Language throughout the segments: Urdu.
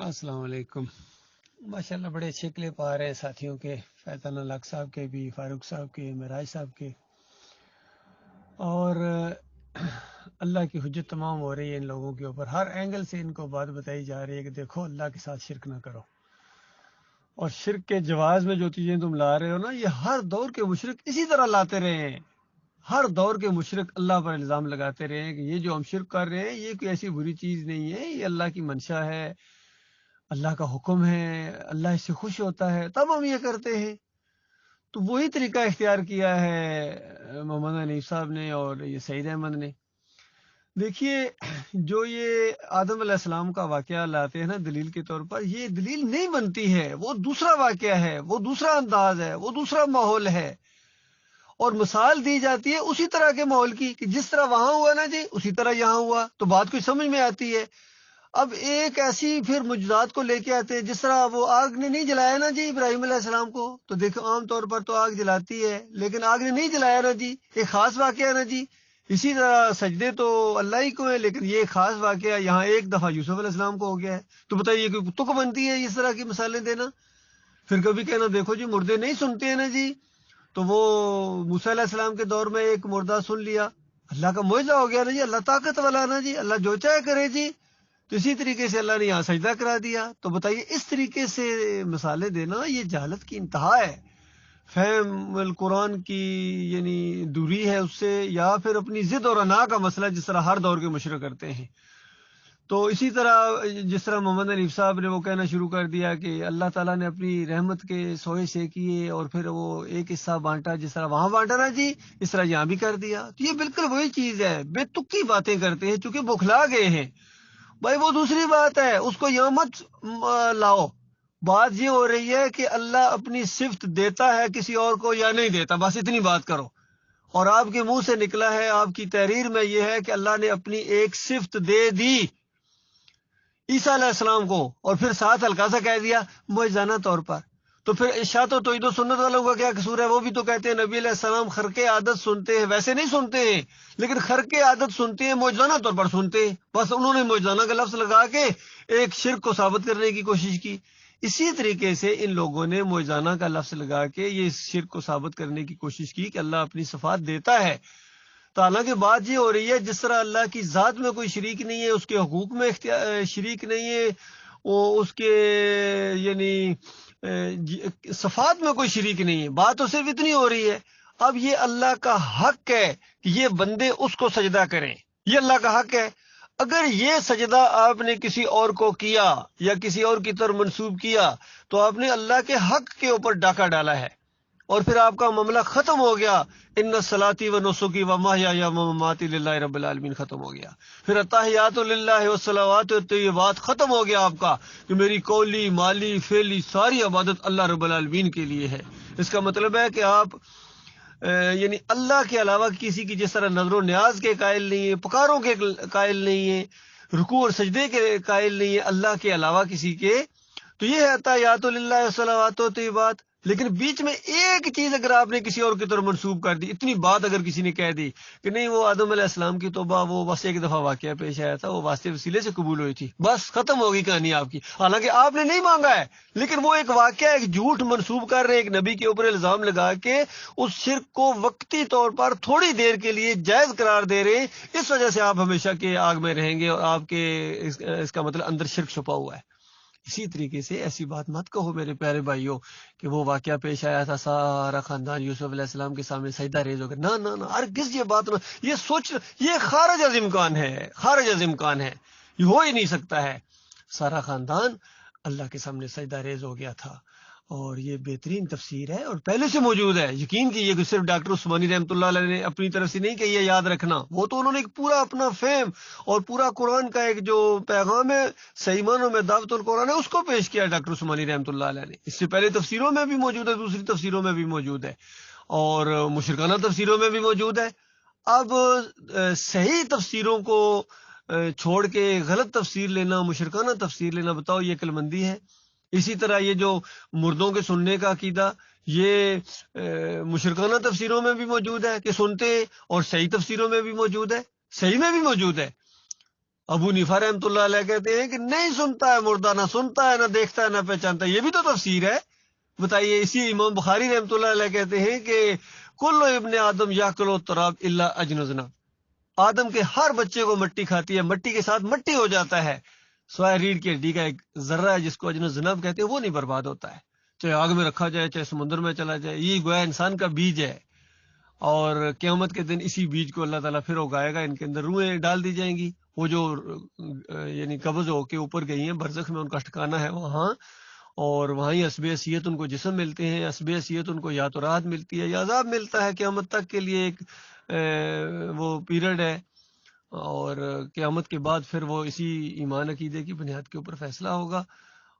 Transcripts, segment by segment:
السلام علیکم۔ ماشاءاللہ بڑے اچھے کلپ آ رہے ہیں ساتھیوں کے، فیضان الحق صاحب کے بھی، فاروق صاحب کے، معراج صاحب کے، اور اللہ کی حجت تمام ہو رہی ہے ان لوگوں کے اوپر۔ ہر اینگل سے ان کو بات بتائی جا رہی ہے کہ دیکھو اللہ کے ساتھ شرک نہ کرو، اور شرک کے جواز میں جو چیزیں تم لا رہے ہو نا، یہ ہر دور کے مشرک اسی طرح لاتے رہے ہیں۔ ہر دور کے مشرک اللہ پر الزام لگاتے رہے ہیں کہ یہ جو ہم شرک کر رہے ہیں یہ کوئی ایسی بری چیز نہیں ہے، یہ اللہ کی منشا ہے، اللہ کا حکم ہے، اللہ اس سے خوش ہوتا ہے، تب ہم یہ کرتے ہیں۔ تو وہی طریقہ اختیار کیا ہے محمد حنیف صاحب نے اور یہ سعید احمد نے۔ دیکھیے، جو یہ آدم علیہ السلام کا واقعہ لاتے ہیں نا دلیل کے طور پر، یہ دلیل نہیں بنتی ہے، وہ دوسرا واقعہ ہے، وہ دوسرا انداز ہے، وہ دوسرا ماحول ہے، اور مثال دی جاتی ہے اسی طرح کے ماحول کی کہ جس طرح وہاں ہوا نا جی اسی طرح یہاں ہوا، تو بات کوئی سمجھ میں آتی ہے۔ اب ایک ایسی پھر معجزات کو لے کے آتے ہیں، جس طرح وہ آگ نے نہیں جلایا نا جی ابراہیم علیہ السلام کو، تو دیکھو عام طور پر تو آگ جلاتی ہے، لیکن آگ نے نہیں جلایا نا جی، ایک خاص واقعہ ہے نا جی۔ اسی طرح سجدے تو اللہ ہی کو ہے، لیکن یہ خاص واقعہ یہاں ایک دفعہ یوسف علیہ السلام کو ہو گیا ہے۔ تو بتائیے کہ تک بنتی ہے اس طرح کی مثالیں دینا؟ پھر کبھی کہنا دیکھو جی مردے نہیں سنتے ہیں نا جی، تو وہ موسیٰ علیہ السلام کے دور میں ایک مردہ سن لیا، اللہ کا معجزہ ہو گیا نا جی، اللہ طاقت والا نا جی، اللہ جو چاہے کرے جی۔ تو اسی طریقے سے اللہ نے یہاں سجدہ کرا دیا۔ تو بتائیے اس طریقے سے مثالیں دینا یہ جہالت کی انتہا ہے، فہم القرآن کی یعنی دوری ہے اس سے، یا پھر اپنی ضد اور انا کا مسئلہ جس طرح ہر دور کے مشرک کرتے ہیں۔ تو اسی طرح جس طرح محمد حنیف صاحب نے وہ کہنا شروع کر دیا کہ اللہ تعالیٰ نے اپنی رحمت کے سوئے سے کیے اور پھر وہ ایک حصہ بانٹا، جس طرح وہاں بانٹا نا جی اس طرح یہاں بھی کر دیا۔ تو یہ بالکل وہی چیز ہے، بے تکی باتیں کرتے ہیں چونکہ بوکھلا گئے ہیں۔ بھائی وہ دوسری بات ہے، اس کو یہاں مت لاؤ۔ بات یہ ہو رہی ہے کہ اللہ اپنی صفت دیتا ہے کسی اور کو یا نہیں دیتا، بس اتنی بات کرو۔ اور آپ کے منہ سے نکلا ہے، آپ کی تحریر میں یہ ہے کہ اللہ نے اپنی ایک صفت دے دی عیسیٰ علیہ السلام کو، اور پھر ساتھ ہلکا سا کہہ دیا معجزانہ طور پر۔ تو پھر اشاعت و توحید و سنت والوں کا کیا قصور ہے؟ وہ بھی تو کہتے ہیں نبی علیہ السلام خرق عادت سنتے ہیں، ویسے نہیں سنتے ہیں، لیکن خرق عادت سنتے ہیں، معجزانہ طور پر سنتے ہیں۔ بس انہوں نے معجزانہ کا لفظ لگا کے ایک شرک کو ثابت کرنے کی کوشش کی۔ اسی طریقے سے ان لوگوں نے معجزانہ کا لفظ لگا کے یہ شرک کو ثابت کرنے کی کوشش کی کہ اللہ اپنی صفات دیتا ہے۔ تو حالانکہ بات یہ ہو رہی ہے جس طرح اللہ کی ذات میں کوئی شریک نہیں ہے، اس کے حقوق میں شریک نہیں ہے، وہ اس کے یعنی صفات میں کوئی شریک نہیں ہے، بات تو صرف اتنی ہو رہی ہے۔ اب یہ اللہ کا حق ہے کہ یہ بندے اس کو سجدہ کریں، یہ اللہ کا حق ہے۔ اگر یہ سجدہ آپ نے کسی اور کو کیا یا کسی اور کی طرف منسوب کیا تو آپ نے اللہ کے حق کے اوپر ڈاکہ ڈالا ہے، اور پھر آپ کا معاملہ ختم ہو گیا۔ ان صلاتی و نسکی و محیای و مماتی للہ رب العالمین ختم ہو گیا۔ پھر التحیات للہ والصلوات والطیبات ختم ہو گیا آپ کا، کہ میری قولی مالی فعلی ساری عبادت اللہ رب العالمین کے لیے ہے۔ اس کا مطلب ہے کہ آپ یعنی اللہ کے علاوہ کسی کی جس طرح نظر و نیاز کے قائل نہیں ہیں، پکاروں کے قائل نہیں ہیں، رکوع اور سجدے کے قائل نہیں ہیں اللہ کے علاوہ کسی کے۔ تو یہ ہے التحیات للہ والصلوات والطیبات۔ لیکن بیچ میں ایک چیز اگر آپ نے کسی اور کی طرف منسوب کر دی، اتنی بات اگر کسی نے کہہ دی کہ نہیں وہ آدم علیہ السلام کی توبہ وہ بس ایک دفعہ واقعہ پیش آیا تھا، وہ واسطے وسیلے سے قبول ہوئی تھی، بس ختم ہوگی کہانی آپ کی، حالانکہ آپ نے نہیں مانگا ہے، لیکن وہ ایک واقعہ ایک جھوٹ منسوب کر رہے ہیں، ایک نبی کے اوپر الزام لگا کے اس شرک کو وقتی طور پر تھوڑی دیر کے لیے جائز قرار دے رہے ہیں۔ اس وجہ سے آپ ہمیشہ کے آگ میں رہیں گے، اور آپ کے اس کا مطلب اندر شرک چھپا ہوا ہے۔ اسی طریقے سے ایسی بات مت کہو میرے پیارے بھائیوں کہ وہ واقعہ پیش آیا تھا، سارا خاندان یوسف علیہ السلام کے سامنے سجدہ ریز ہو گیا۔ نہ نہ نہ، ہرگز یہ بات نہ، یہ سوچ، یہ خارج از امکان ہے، خارج از امکان ہے، یہ ہو ہی نہیں سکتا ہے۔ سارا خاندان اللہ کے سامنے سجدہ ریز ہو گیا تھا، اور یہ بہترین تفسیر ہے اور پہلے سے موجود ہے۔ یقین کیجیے کہ صرف ڈاکٹر عثمانی رحمۃ اللہ علیہ نے اپنی طرف سے نہیں کہ یہ یاد رکھنا، وہ تو انہوں نے ایک پورا اپنا فہم اور پورا قرآن کا ایک جو پیغام ہے صحیح معنوں میں دعوت القرآن ہے اس کو پیش کیا ڈاکٹر عثمانی رحمۃ اللہ علیہ نے۔ اس سے پہلے تفسیروں میں بھی موجود ہے، دوسری تفسیروں میں بھی موجود ہے، اور مشرکانہ تفسیروں میں بھی موجود ہے۔ اب صحیح تفسیروں کو چھوڑ کے غلط تفسیر لینا، مشرکانہ تفسیر لینا، بتاؤ یہ عقل مندی ہے؟ اسی طرح یہ جو مردوں کے سننے کا عقیدہ، یہ مشرکانہ تفسیروں میں بھی موجود ہے کہ سنتے، اور صحیح تفسیروں میں بھی موجود ہے، صحیح میں بھی موجود ہے۔ ابو حنیفہ رحمۃ اللہ علیہ کہتے ہیں کہ نہیں سنتا ہے مردہ، نہ سنتا ہے، نہ دیکھتا ہے، نہ پہچانتا ہے. یہ بھی تو تفسیر ہے. بتائیے. اسی امام بخاری رحمۃ اللہ علیہ کہتے ہیں کہ کل ابن آدم یاکل التراب الا اجنزنا، آدم کے ہر بچے کو مٹی کھاتی ہے، مٹی کے ساتھ مٹی ہو جاتا ہے، سوائے ریڑھ کی ہڈی کا ایک ذرہ ہے جس کو اجن الذنب کہتے ہیں، وہ نہیں برباد ہوتا ہے، چاہے آگ میں رکھا جائے چاہے سمندر میں چلا جائے. یہ گویا انسان کا بیج ہے، اور قیامت کے دن اسی بیج کو اللہ تعالیٰ پھر اگائے گا. ان کے اندر روحیں ڈال دی جائیں گی. وہ جو یعنی قبض ہو کے اوپر گئی ہیں برزخ میں، ان کا ٹھکانہ ہے وہاں، اور وہاں ہی حسب حیثیت ان کو جسم ملتے ہیں. حسب حیثیت ان کو یا تو راحت ملتی ہے یا عذاب ملتا ہے. قیامت تک کے لیے ایک وہ پیریڈ ہے، اور قیامت کے بعد پھر وہ اسی ایمان عقیدے کی بنیاد کے اوپر فیصلہ ہوگا.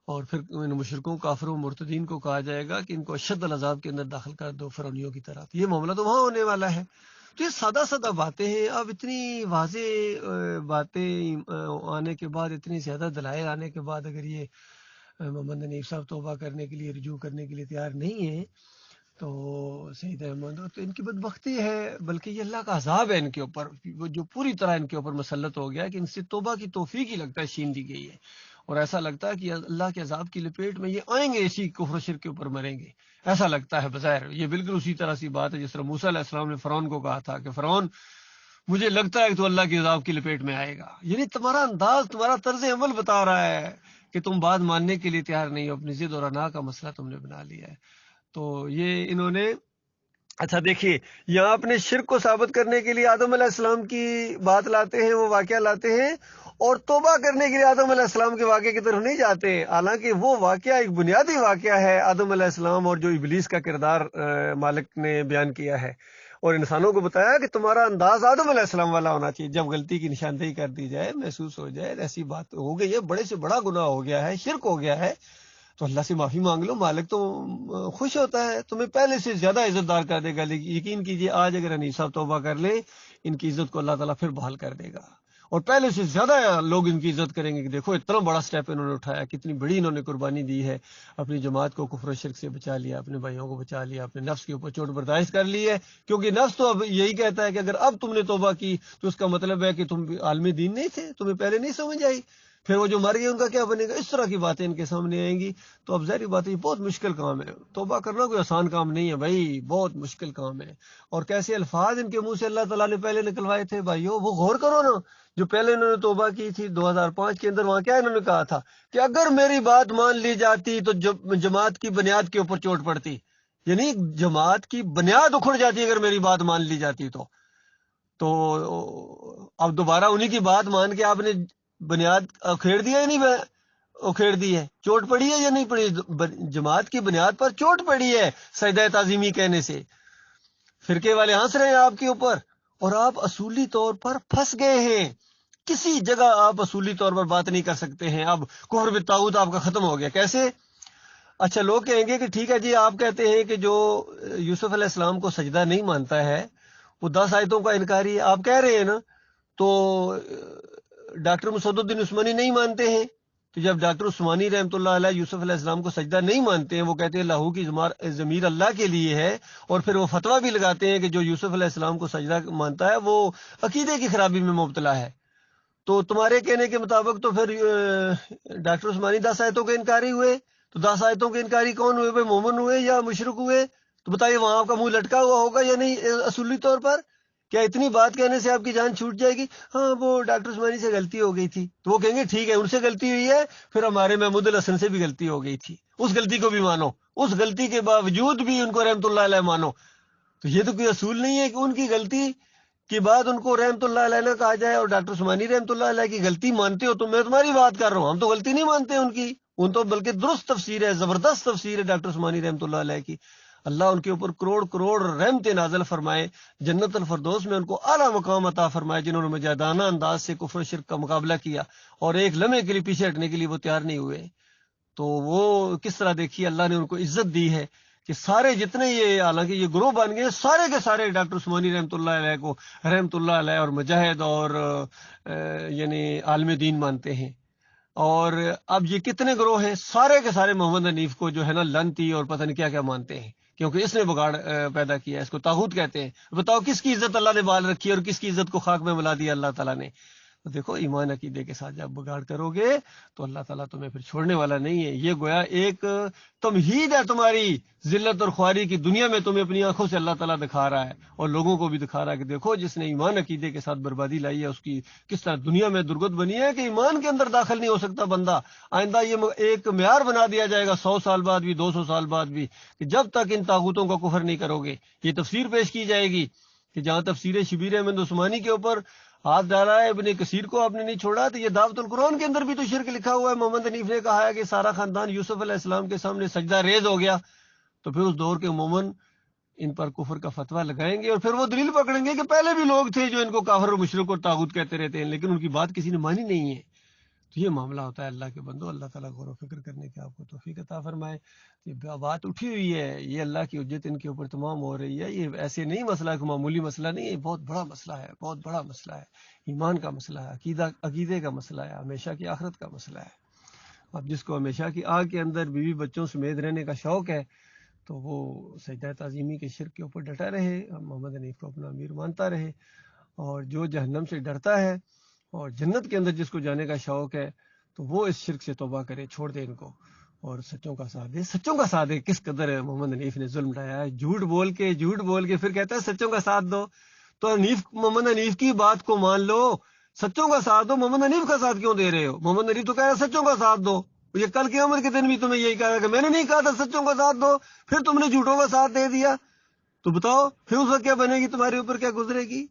اور پھر ان مشرکوں کافروں مرتدین کو کہا جائے گا کہ ان کو اشد العذاب کے اندر داخل کر دو فرعونیوں کی طرح. یہ معاملہ تو وہاں ہونے والا ہے. تو یہ سادہ سادہ باتیں ہیں. اب اتنی واضح باتیں آنے کے بعد، اتنی زیادہ دلائل آنے کے بعد، اگر یہ محمد حنیف صاحب توبہ کرنے کے لیے، رجوع کرنے کے لیے تیار نہیں ہیں، تو سید احمد، تو ان کی بدبختی ہے، بلکہ یہ اللہ کا عذاب ہے ان کے اوپر، جو پوری طرح ان کے اوپر مسلط ہو گیا کہ ان سے توبہ کی توفیق ہی لگتا ہے چھین دی گئی ہے. اور ایسا لگتا ہے کہ اللہ کے عذاب کی لپیٹ میں یہ آئیں گے، اسی کفر و شرک کے اوپر مریں گے. ایسا لگتا ہے بظاہر. یہ بالکل اسی طرح سی بات ہے جس طرح موسیٰ علیہ السلام نے فرعون کو کہا تھا کہ فرعون مجھے لگتا ہے کہ تو اللہ کے عذاب کی لپیٹ میں آئے گا. یعنی تمہارا انداز، تمہارا طرز عمل بتا رہا ہے کہ تم بات ماننے کے لیے تیار نہیں ہو. اپنی ضد اور انا کا مسئلہ تم نے بنا لیا ہے. تو یہ انہوں نے، اچھا دیکھیے، یہاں اپنے شرک کو ثابت کرنے کے لیے آدم علیہ السلام کی بات لاتے ہیں، وہ واقعہ لاتے ہیں، اور توبہ کرنے کے لیے آدم علیہ السلام کے واقعے کی طرف نہیں جاتے. حالانکہ وہ واقعہ ایک بنیادی واقعہ ہے، آدم علیہ السلام اور جو ابلیس کا کردار مالک نے بیان کیا ہے، اور انسانوں کو بتایا کہ تمہارا انداز آدم علیہ السلام والا ہونا چاہیے. جب غلطی کی نشاندہی کر دی جائے، محسوس ہو جائے ایسی بات ہو گئی ہے، بڑے سے بڑا گناہ ہو گیا ہے، شرک ہو گیا ہے، تو اللہ سے معافی مانگ لو. مالک تو خوش ہوتا ہے، تمہیں پہلے سے زیادہ عزت دار کر دے گا. لیکن یقین کیجئے آج اگر حنیف صاحب توبہ کر لیں، ان کی عزت کو اللہ تعالیٰ پھر بحال کر دے گا، اور پہلے سے زیادہ لوگ ان کی عزت کریں گے کہ دیکھو اتنا بڑا سٹیپ انہوں نے اٹھایا، کتنی بڑی انہوں نے قربانی دی ہے، اپنی جماعت کو کفر و شرک سے بچا لیا، اپنے بھائیوں کو بچا لیا، اپنے نفس کے اوپر چوٹ برداشت کر لی ہے. کیونکہ نفس تو اب یہی کہتا ہے کہ اگر اب تم نے توبہ کی تو اس کا مطلب ہے کہ تم عالم دین نہیں تھے، تمہیں پہلے نہیں سمجھ آئی، پھر وہ جو مر گئے ان کا کیا بنے گا. اس طرح کی باتیں ان کے سامنے آئیں گی. تو اب ظاہری بات ہے، یہ بہت مشکل کام ہے. توبہ کرنا کوئی آسان کام نہیں ہے بھائی، بہت مشکل کام ہے. اور کیسے الفاظ ان کے منہ سے اللہ تعالیٰ نے پہلے نکلوائے تھے بھائیو، وہ غور کرو نا. جو پہلے انہوں نے توبہ کی تھی 2005 کے اندر، وہاں کیا انہوں نے کہا تھا کہ اگر میری بات مان لی جاتی تو جماعت کی بنیاد کے اوپر چوٹ پڑتی. یعنی جماعت کی بنیاد اکھڑ جاتی اگر میری بات مان لی جاتی. تو اب دوبارہ انہی کی بات مان کے آپ نے بنیاد اکھیڑ دیا یا نہیں اکھیڑ دی ہے؟ چوٹ پڑی ہے یا نہیں پڑی؟ جماعت کی بنیاد پر چوٹ پڑی ہے سجدہ تعظیمی کہنے سے. فرقے والے ہنس رہے ہیں آپ کے اوپر، اور آپ اصولی طور پر پھنس گئے ہیں. کسی جگہ آپ اصولی طور پر بات نہیں کر سکتے ہیں. اب کفر بالطاغوت آپ کا ختم ہو گیا. کیسے؟ اچھا لوگ کہیں گے کہ ٹھیک ہے جی، آپ کہتے ہیں کہ جو یوسف علیہ السلام کو سجدہ نہیں مانتا ہے وہ 10 آیتوں کا انکاری ہے، آپ کہہ رہے ہیں نا. تو ڈاکٹر مسعود الدین عثمانی نہیں مانتے ہیں. تو جب ڈاکٹر عثمانی رحمۃ اللہ علیہ یوسف علیہ السلام کو سجدہ نہیں مانتے ہیں، وہ کہتے ہیں لاہو کی ضمیر اللہ کے لیے ہے، اور پھر وہ فتویٰ بھی لگاتے ہیں کہ جو یوسف علیہ السلام کو سجدہ مانتا ہے وہ عقیدے کی خرابی میں مبتلا ہے. تو تمہارے کہنے کے مطابق تو پھر ڈاکٹر عثمانی 10 آیتوں کے انکاری ہوئے. تو 10 آیتوں کے انکاری کون ہوئے بھائی؟ مومن ہوئے یا مشرک ہوئے؟ تو بتائیے وہاں آپ کا منہ لٹکا ہوا ہوگا یا نہیں اصولی طور پر؟ کیا اتنی بات کہنے سے آپ کی جان چھوٹ جائے گی؟ ہاں وہ ڈاکٹر عثمانی سے غلطی ہو گئی تھی. تو وہ کہیں گے ٹھیک ہے، ان سے غلطی ہوئی ہے، پھر ہمارے محمود الحسن سے بھی غلطی ہو گئی تھی، اس غلطی کو بھی مانو، اس غلطی کے باوجود بھی ان کو رحمت اللہ علیہ مانو. تو یہ تو کوئی اصول نہیں ہے کہ ان کی غلطی کے بعد ان کو رحمت اللہ علیہ نہ کہا جائے. اور ڈاکٹر عثمانی رحمت اللہ علیہ کی غلطی مانتے ہو تو میں تمہاری بات کر رہا ہوں، ہم تو غلطی نہیں مانتے ان کی، ان تو بلکہ درست تفسیر ہے، زبردست تفسیر ہے ڈاکٹر عثمانی رحمت اللہ علیہ کی. اللہ ان کے اوپر کروڑ کروڑ رحمت نازل فرمائے، جنت الفردوس میں ان کو اعلیٰ مقام عطا فرمائے، جنہوں نے مجاہدانہ انداز سے کفر و شرک کا مقابلہ کیا اور ایک لمحے کے لیے پیچھے ہٹنے کے لیے وہ تیار نہیں ہوئے. تو وہ کس طرح دیکھیے اللہ نے ان کو عزت دی ہے کہ سارے جتنے یہ حالانکہ یہ گروہ بن گئے، سارے کے سارے ڈاکٹر عثمانی رحمت اللہ علیہ کو رحمت اللہ علیہ اور مجاہد اور یعنی عالم دین مانتے ہیں. اور اب یہ کتنے گروہ ہیں، سارے کے سارے محمد حنیف کو جو ہے نا لنتی اور پتہ نہیں کیا کیا مانتے ہیں، کیونکہ اس نے بگاڑ پیدا کیا ہے، اس کو طاغوت کہتے ہیں. بتاؤ کس کی عزت اللہ نے بال رکھی ہے اور کس کی عزت کو خاک میں ملا دیا اللہ تعالیٰ نے. تو دیکھو ایمان عقیدے کے ساتھ جب بگاڑ کرو گے تو اللہ تعالیٰ تمہیں پھر چھوڑنے والا نہیں ہے. یہ گویا ایک تمہید ہے تمہاری ذلت اور خواری کی دنیا میں، تمہیں اپنی آنکھوں سے اللہ تعالیٰ دکھا رہا ہے اور لوگوں کو بھی دکھا رہا ہے کہ دیکھو جس نے ایمان عقیدے کے ساتھ بربادی لائی ہے اس کی کس طرح دنیا میں درگت بنی ہے کہ ایمان کے اندر داخل نہیں ہو سکتا بندہ. آئندہ یہ ایک معیار بنا دیا جائے گا 100 سال بعد بھی 200 سال بعد بھی کہ جب تک ان طاغوتوں کا کفر نہیں کرو گے. یہ تفسیر پیش کی جائے گی کہ جہاں تفسیر شبیر احمد عثمانی کے اوپر ہاتھ ڈالا ہے ابن کثیر کو آپ نے نہیں چھوڑا، تو یہ دعوت القرآن کے اندر بھی تو شرک لکھا ہوا ہے. محمد حنیف نے کہا ہے کہ سارا خاندان یوسف علیہ السلام کے سامنے سجدہ ریز ہو گیا. تو پھر اس دور کے مومن ان پر کفر کا فتویٰ لگائیں گے اور پھر وہ دلیل پکڑیں گے کہ پہلے بھی لوگ تھے جو ان کو کافر اور مشرک اور طاغوت کہتے رہتے ہیں لیکن ان کی بات کسی نے مانی نہیں ہے. تو یہ معاملہ ہوتا ہے اللہ کے بندو. اللہ تعالیٰ غور و فکر کرنے کی آپ کو توفیق عطا فرمائے. یہ بات اٹھی ہوئی ہے، یہ اللہ کی حجت ان کے اوپر تمام ہو رہی ہے. یہ ایسے نہیں مسئلہ کہ معمولی مسئلہ نہیں ہے، یہ بہت بڑا مسئلہ ہے، بہت بڑا مسئلہ ہے. ایمان کا مسئلہ ہے، عقیدے کا مسئلہ ہے، ہمیشہ کی آخرت کا مسئلہ ہے. اب جس کو ہمیشہ کی آگ کے اندر بیوی بچوں سمیت رہنے کا شوق ہے تو وہ سجدہ تعظیمی کے شرک کے اوپر ڈٹا رہے، محمد حنیف کو اپنا امیر مانتا رہے. اور جو جہنم سے ڈرتا ہے اور جنت کے اندر جس کو جانے کا شوق ہے تو وہ اس شرک سے توبہ کرے، چھوڑ دے ان کو اور سچوں کا ساتھ دے. سچوں کا ساتھ دے. کس قدر ہے محمد حنیف نے ظلم ڈھایا ہے، جھوٹ بول کے پھر کہتا ہے سچوں کا ساتھ دو. تو محمد حنیف کی بات کو مان لو، سچوں کا ساتھ دو. محمد حنیف کا ساتھ کیوں دے رہے ہو؟ محمد حنیف تو کہہ رہا ہے سچوں کا ساتھ دو. یہ کل قیامت کے دن بھی تمہیں یہی کہا ہے کہ میں نے نہیں کہا تھا سچوں کا ساتھ دو، پھر تم نے جھوٹوں کا ساتھ دے دیا. تو بتاؤ پھر اس وقت کیا بنے گی، تمہارے اوپر کیا گزرے گی؟